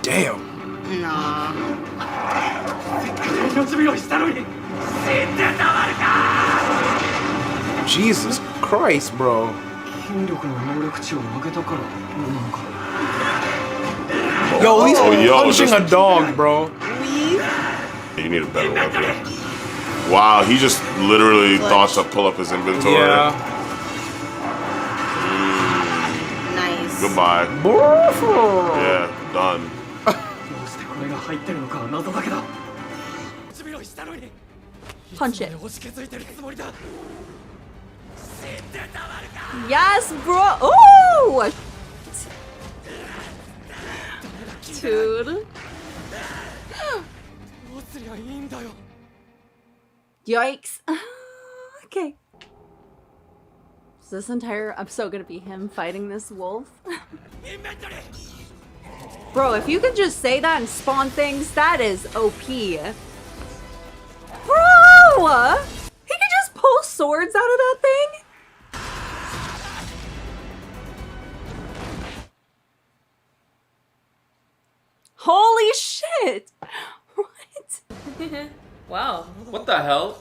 Damn. Nah. Jesus Christ, bro. Yo, he's punching a dog, bro. You need a better weapon. Wow, he just literally thought to pull up his inventory. Yeah. Nice. Goodbye. Yeah, done. Punch it. Yes, bro. Oh! Dude. Yikes. Okay. Is this entire episode gonna be him fighting this wolf? Bro, if you could just say that and spawn things, that is OP. Bro! He could just pull swords out of that thing? Holy shit! What? Wow. What the hell?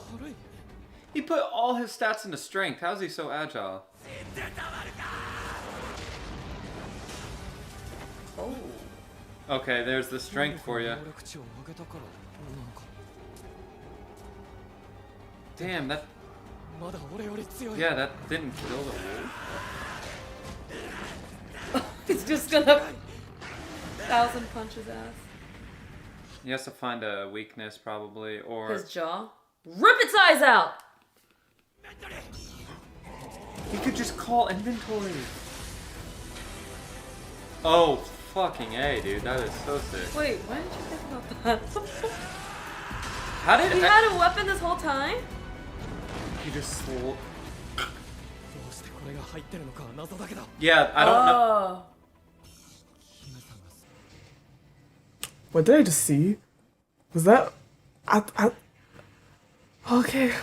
He put all his stats into strength. How's he so agile? Oh. Okay, there's the strength for you. Damn, that... Yeah, that didn't kill the wolf. He's just gonna 1,000 punch his ass. He has to find a weakness, probably, or... His jaw. Rip its eyes out! He could just call inventory. Oh, fucking A, dude. That is so sick. Wait, why did you think about that? How did He had a weapon this whole time? He just swore. Yeah, I don't know. What did I just see? Was that... Okay.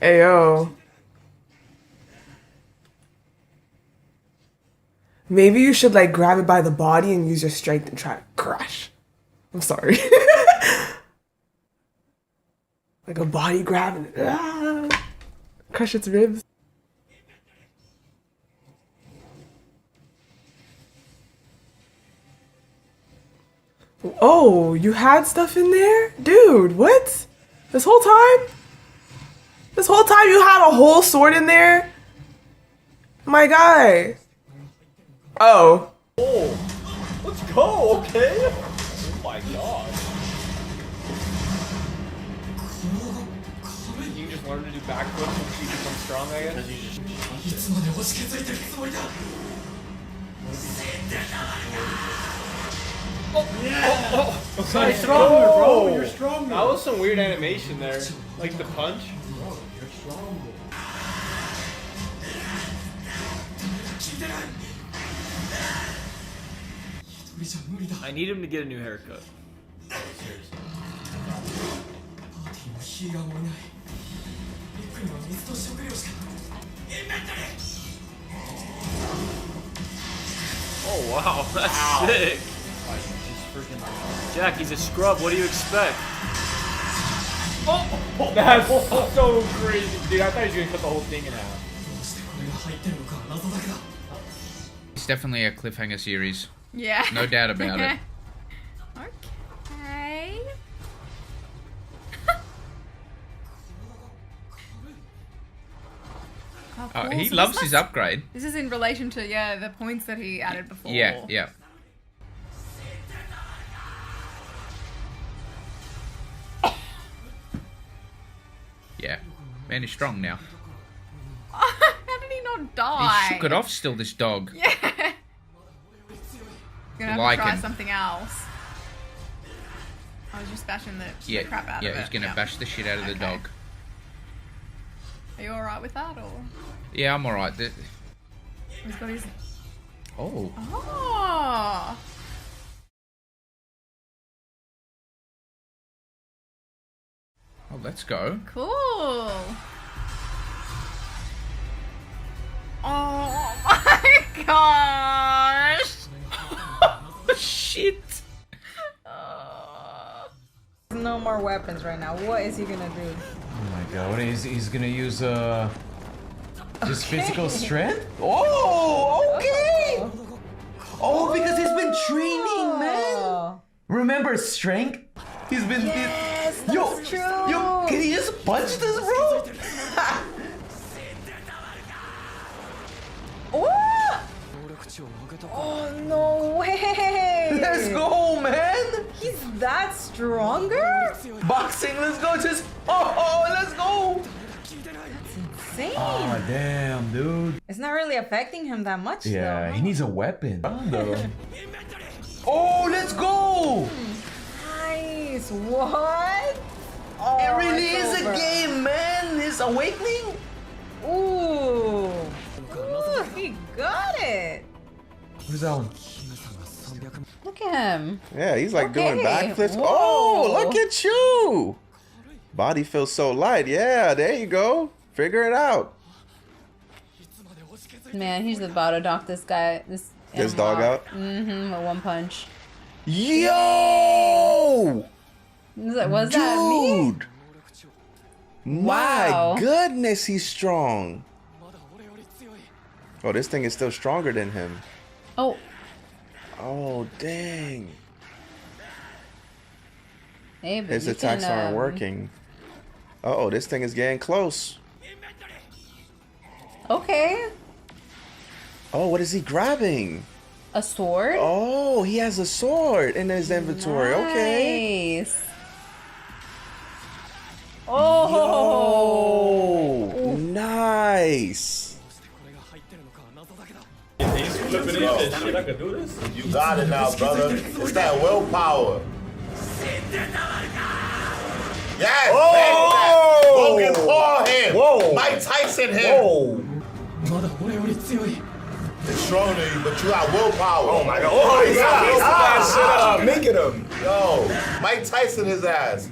Ayo. Maybe you should like grab it by the body and use your strength and try to crush. I'm sorry. Like a body grab and crush its ribs. Oh, you had stuff in there? Dude, what? This whole time? This whole time you had a whole sword in there? My guy. Oh. Oh, let's go, okay? Oh my god. You just learn to do backflips once you become strong, I guess? You're stronger, bro. You're stronger. That was some weird animation there. Like the punch. Bro, you're stronger. I need him to get a new haircut. Oh wow, that's sick. Jack, he's a scrub. What do you expect? Oh, that's so crazy, dude. I thought he was gonna cut the whole thing in half. It's definitely a cliffhanger series. Yeah. No doubt about it. Okay. Oh, cool. He So loves his upgrade. This is in relation to, yeah, the points that he added before. Yeah, yeah. Yeah. Man, he's strong now. How did he not die? He shook it off still, this dog. Yeah. Gonna have Like to try him. something else. I was just bashing the crap out of it. Yeah, he's gonna bash the shit out of the dog. Are you alright with that, or? Yeah, I'm alright. He's got his... Oh. Oh! Oh, let's go. Cool! weapons right now. What is he gonna do? Oh my god, he's gonna use just physical strength? Oh, okay! Oh, because he's been training, man! Remember strength? He's been... Yes, that's true! Yo, can he just punch this, bro? What? Oh, no way! Let's go, man! He's that stronger? Boxing, let's go, just... Oh, let's go! That's insane! Oh, damn, dude. It's not really affecting him that much, Yeah, though. he needs a weapon. Oh, let's go! Nice! What? Oh, It really it's is over. a game, man! His awakening! Ooh! Ooh, he got it! Where's that one? Look at him. Yeah, he's like doing Okay. backflips. Whoa. Oh, look at you. Body feels so light. Yeah, there you go. Figure it out. Man, he's about to knock this guy, this Dog out. Mm-hmm, with one punch. Yo! Was that me? Dude! My Wow. goodness, he's strong. Oh, this thing is still stronger than him. Oh, Oh, dang. hey, but His you attacks can, aren't working. Uh-oh, this thing is getting close. Okay. Oh, what is he grabbing? A sword? Oh, he has a sword in his inventory. Okay. Nice. Oh. Oh, nice. You got it now, brother. It's that willpower. Yes! Oh! Logan Paul him! Whoa! Mike Tyson him! Whoa! It's stronger than you, but you got willpower. Oh my god. Oh, he's that shit up. Making him. Yo, Mike Tyson his ass.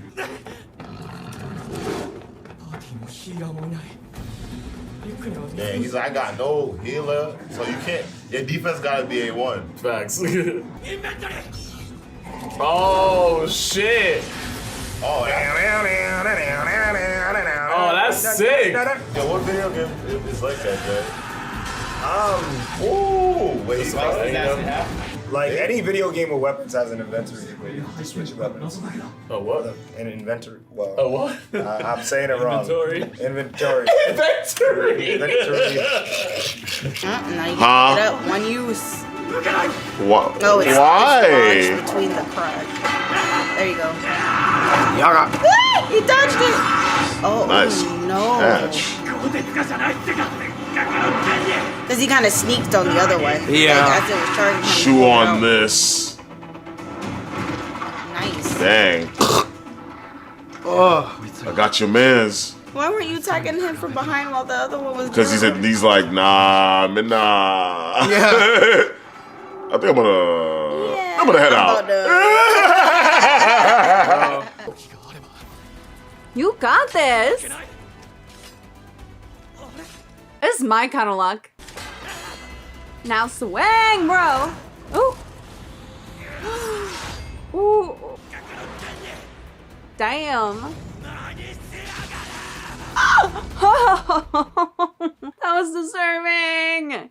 Yeah, he's like, I got no healer, so you can't. Your defense gotta be A1. Facts. Oh, shit. Oh, yeah. Oh, that's sick. Yo, what video game is like that, man? Ooh, wait, he's Like any video game with weapons has an inventory where you can switch weapons. Oh, what? An inventory. Well, Oh, what? I'm saying it wrong. Inventory. Inventory. Inventory. Inventory. Now you Huh? can get up. One use. What? Oh, it's Why? it's between the crud. There you go. Yaga. Ah, he dodged it. Oh, Nice no. catch. Because he kind of sneaked on the other one. Yeah. Like, as it was charging him. Chew he on pulled it this. out. Nice. Dang. Oh. I got your mans. Why weren't you attacking him from behind while the other one was Because he doing said, he's like, nah, man, nah. Yeah. I think I'm gonna head out. You got this. This is my kind of luck. Now swing, bro. Ooh. Ooh. Damn. That was disturbing.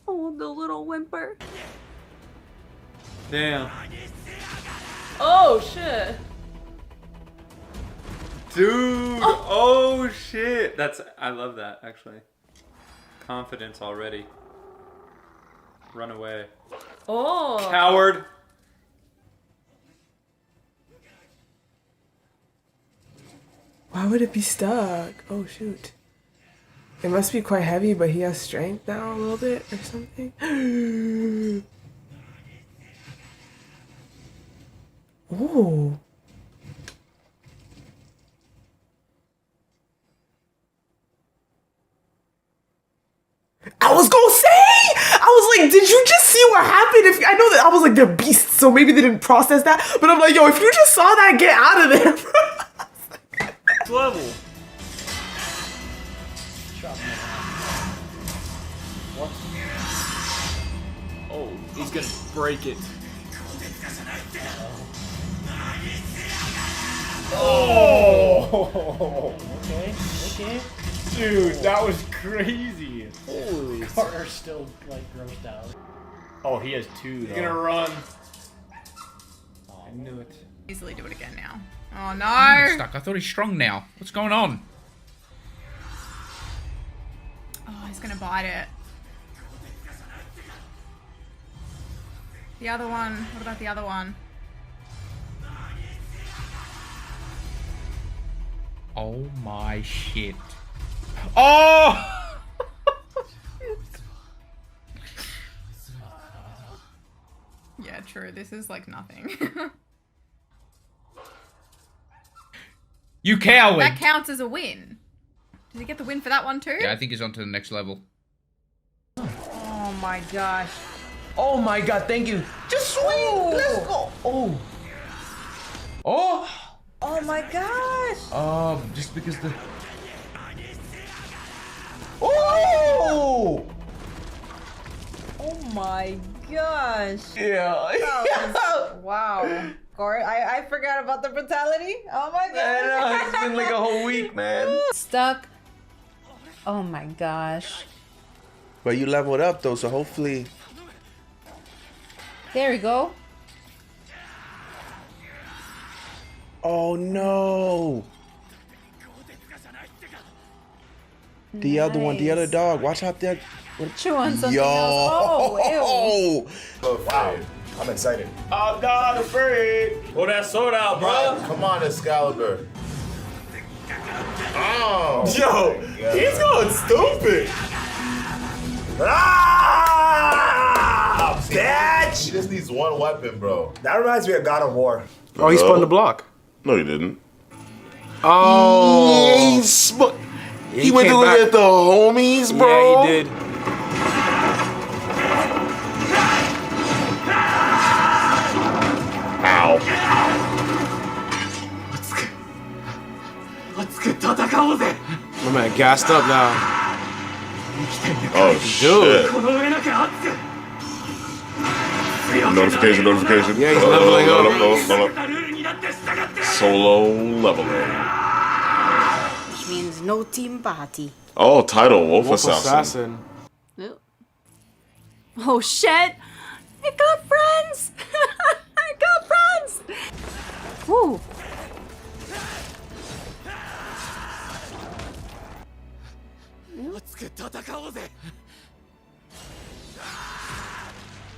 Oh, the little whimper. Damn. Oh, shit. Dude, oh shit. I love that, actually. Confidence already. Run away. Oh. Coward. Why would it be stuck? Oh, shoot. It must be quite heavy, but he has strength now a little bit or something. Ooh. I was gonna say, I was like, did you just see what happened? If I know that I was like, they're beasts, so maybe they didn't process that. But I'm like, yo, if you just saw that, get out of there, bro. Level. What? Oh, he's gonna break it. Oh! Okay. Dude, that was crazy. Holy. Carter's still like grossed out. Oh, he has two. He's gonna run. Oh, I knew it. Easily do it again now. Oh I'm no! stuck. I thought he's strong now. What's going on? Oh, he's gonna bite it. The other one. What about the other one? Oh my shit. Oh! Yeah, true. This is like nothing. You coward! That counts as a win. Did he get the win for that one too? Yeah, I think he's on to the next level. Oh my gosh. Oh my god, thank you. Just swing! Let's go! Oh. Oh! Oh my gosh! Just because the... Oh! Oh my gosh! Yeah. Wow. I forgot about the brutality. Oh my I know, god! it's been like a whole week, man. Stuck. Oh my gosh. But you leveled up though, so hopefully. There we go. Oh no! The other one, the other dog. Watch out there. Chew on something Yo! else. Oh, ew. Oh, wow. I'm excited. I'm not afraid. Pull that sword out, bro. Come on, Excalibur. Oh! Yo, he's going stupid. Ah! Bitch! He just needs one weapon, bro. That reminds me of God of War. Oh, he spun the block. No, he didn't. Oh. He went to look at the homies, bro. Yeah, he did. Ow. My man gassed up now. Oh, shit. Notification. Yeah, he's leveling up. Level up. Solo leveling. Which means no team party. Oh, title, Wolf Assassin. Oh shit! I got friends! I got friends! Woo!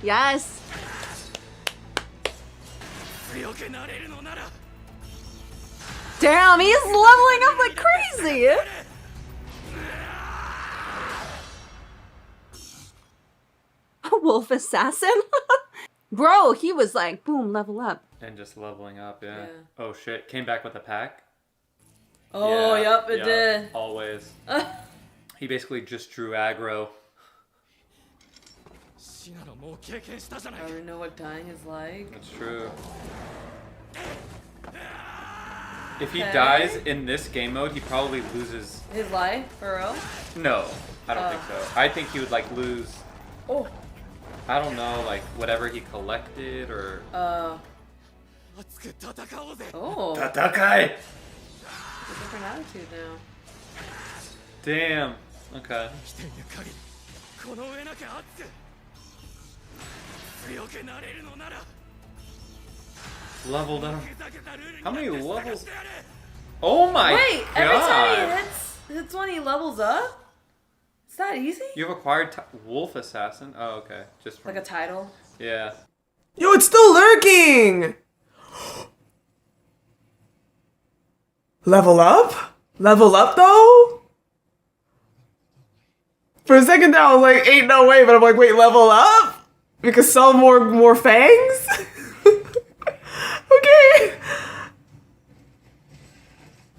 Yes! Damn, he's leveling up like crazy! A wolf assassin? Bro, he was like, boom, level up. And just leveling up, yeah. Oh shit, came back with a pack. Oh, Yeah, yep, it did. Always. He basically just drew aggro. I already know what dying is like. That's true. If he dies in this game mode, he probably loses. His life? For real? No, I don't think so. I think he would like lose. Oh. I don't know, like whatever he collected or. Oh. Tatakai! It's a different attitude now. Damn. Okay. Leveled up. How many levels? Oh my Wait, god! every time he hits one, he levels up? Is that easy? You've acquired Wolf Assassin. Oh, okay. Just from... Like a title? Yeah. Yo, it's still lurking! Level up? Level up though? For a second there I was like, ain't no way, but I'm like, wait, level up? We could sell more fangs? Okay.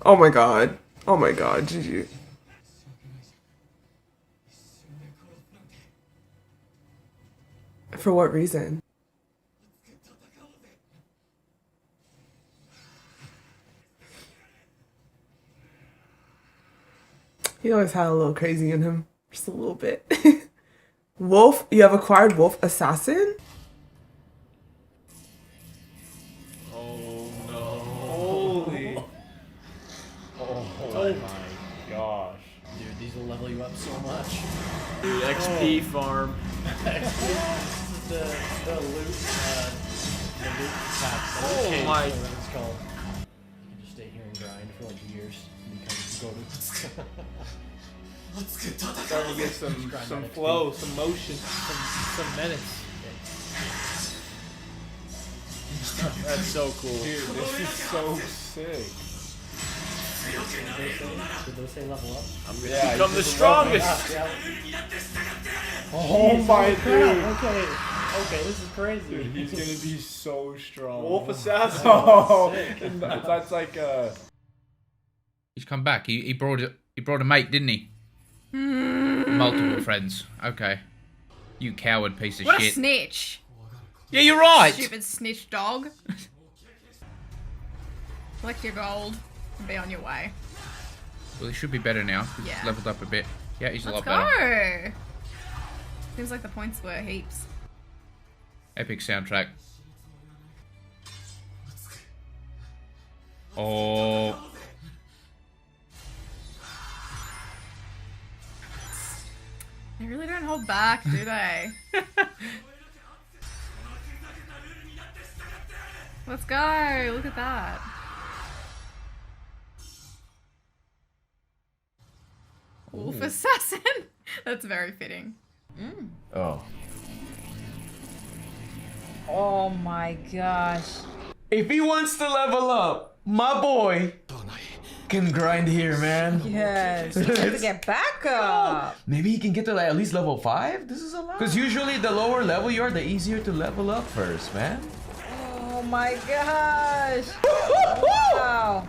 Oh my god. Oh my god, GG. For what reason? He always had a little crazy in him. Just a little bit. Wolf? You have acquired Wolf Assassin? Oh no. Holy. gosh. Dude, these will level you up so much. Dude, XP farm. This is the loot pack. Oh my. What it's called. You can just stay here and grind for like years. And you go to... Starting to get some flow, some motion, some menace. That's so cool. Dude, this is so sick. Did those say level up? I'm gonna become the strongest! Oh my dude! Okay, this is crazy. Dude, he's gonna be so strong. Wolf assassin. Oh, that's like He's come back. He brought a mate, didn't he? Multiple friends. Okay. You coward piece of What shit. a snitch. Yeah, you're right. Stupid snitch dog. Collect your gold and be on your way. Well, he should be better now. He's Yeah. leveled up a bit. Yeah, he's a Let's lot go. better. Seems like the points were heaps. Epic soundtrack. Oh. They really don't hold back, do they? Let's go. Look at that. Wolf assassin. That's very fitting. Oh. Oh my gosh. If he wants to level up, my boy can grind here, man. Yes. You have to get back up. Maybe he can get to like at least level 5? This is a lot. Because usually the lower level you are, the easier to level up first, man. Oh my gosh. Wow.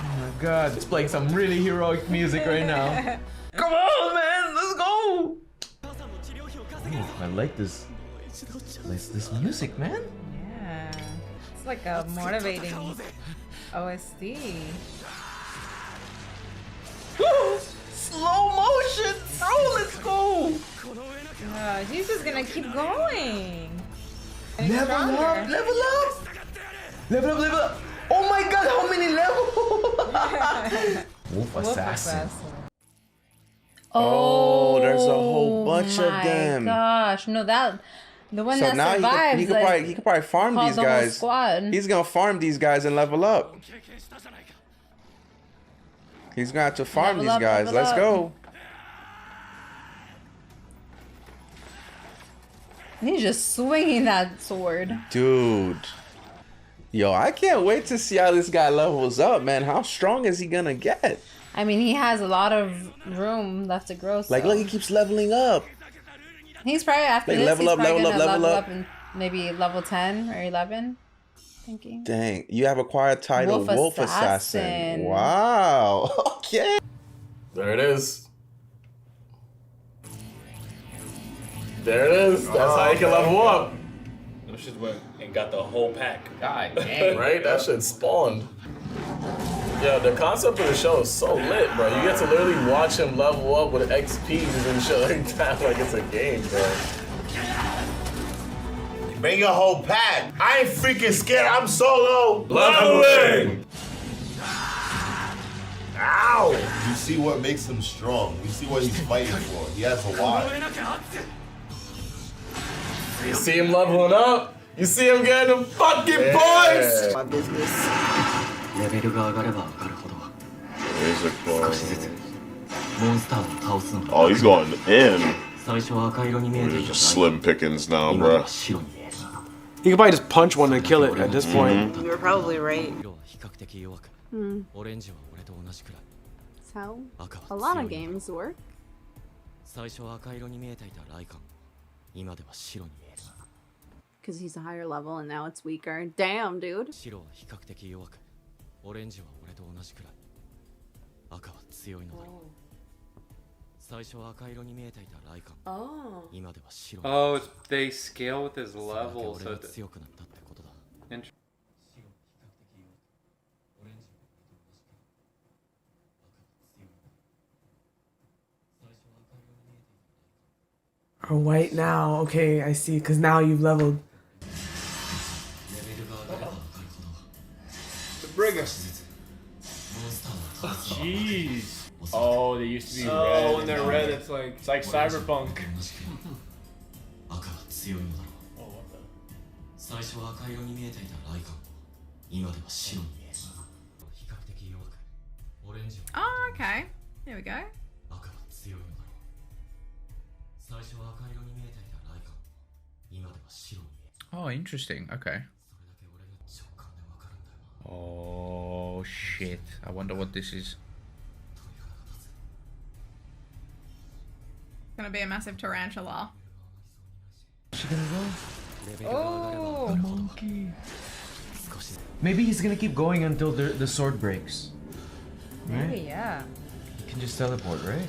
Oh my god, it's playing some really heroic music right now. Come on, man, let's go! Ooh, I like this music, man. Yeah. It's like a motivating OST. Slow motion, bro, let's go! He's just gonna keep going. Level up, level up! Level up, level up! Oh my god, how many levels? Wolf Assassin. Oh, there's a whole bunch of them. Gosh, no, the one So that now survives. he could probably farm these the whole guys. squad. He's gonna farm these guys and level up. He's gonna have to farm Level these up, guys. level Let's up. go. He's just swinging that sword. Dude. Yo, I can't wait to see how this guy levels up, man. How strong is he gonna get? I mean, he has a lot of room left to grow. Like, so. look, he keeps leveling up. He's probably after Like, this. level he's up, probably level gonna up, level up. and maybe level 10 or 11. Thinking. Dang, you have acquired title Wolf Assassin. Wow. Okay. There it is. There it is. That's how you can level up. Those shit went and got the whole pack. God dang. Right? That shit spawned. Yeah, the concept of the show is so lit, bro. You get to literally watch him level up with XPs and shit like that, like it's a game, bro. bring a whole pack. I ain't freaking scared. I'm solo leveling. Ow! You see what makes him strong. You see what he's fighting for. He has a lot. You see him leveling up. You see him getting them fucking points. My business. Oh, he's going in. There's just slim pickings now, bro. He could probably just punch one and kill it at this point. You were probably right. So, a lot of games work. Because he's a higher level and now it's weaker. Damn, dude. Oh, they scale with his level, so Are white now. Okay, I see. Because now you've leveled. The Bringer. Jeez. Oh, they used to be red. Oh, when they're red, it's like cyberpunk. 赤は強いのだろう。最初は赤色に見えていたライカンも今では白に見える。比較的弱く、オレンジは Oh, okay. There we go. 赤は強いのだろう。最初は赤色に見えていたライカンも今では白に見える。 Oh, interesting. Okay. それだけ俺の直感でわかるんだよ。 Oh shit. I wonder what this is. Gonna be a massive tarantula. Is she gonna go? Oh, a monkey. Maybe he's gonna keep going until the sword breaks. Right? Maybe, yeah. He can just teleport, right?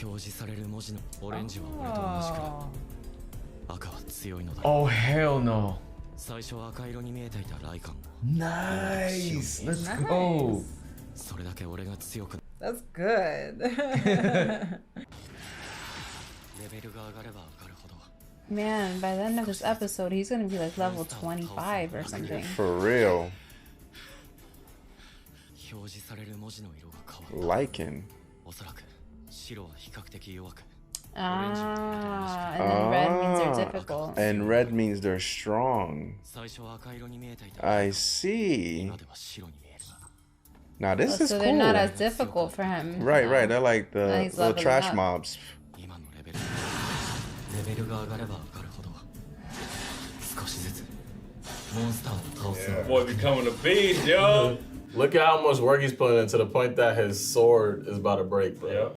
表示される文字のオレンジは俺と同じく赤は強いのだ。 Oh hell no. 最初は赤色に見えていたライカンも Nice. Let's go. それだけ俺が強く That's good. レベルが上がれば上がるほど Man, by the end of this episode, he's gonna be like level 25 or something. For real. 表示される文字の色が変わる。 Lichen. おそらく白は比較的弱く Ah, and then red means they're difficult. And red means they're strong. 最初は赤色に見えていた I see. 今では白に見える。 Now this is So cool. they're not as difficult for him. Right, right. They're like Now the he's little leveling trash up. mobs. 今のレベルが上がれば上がるほど少しずつモンスターを倒す。 Boy becoming a beast, yo. Look at how much work he's putting into the point that his sword is about to break, bro. Yep.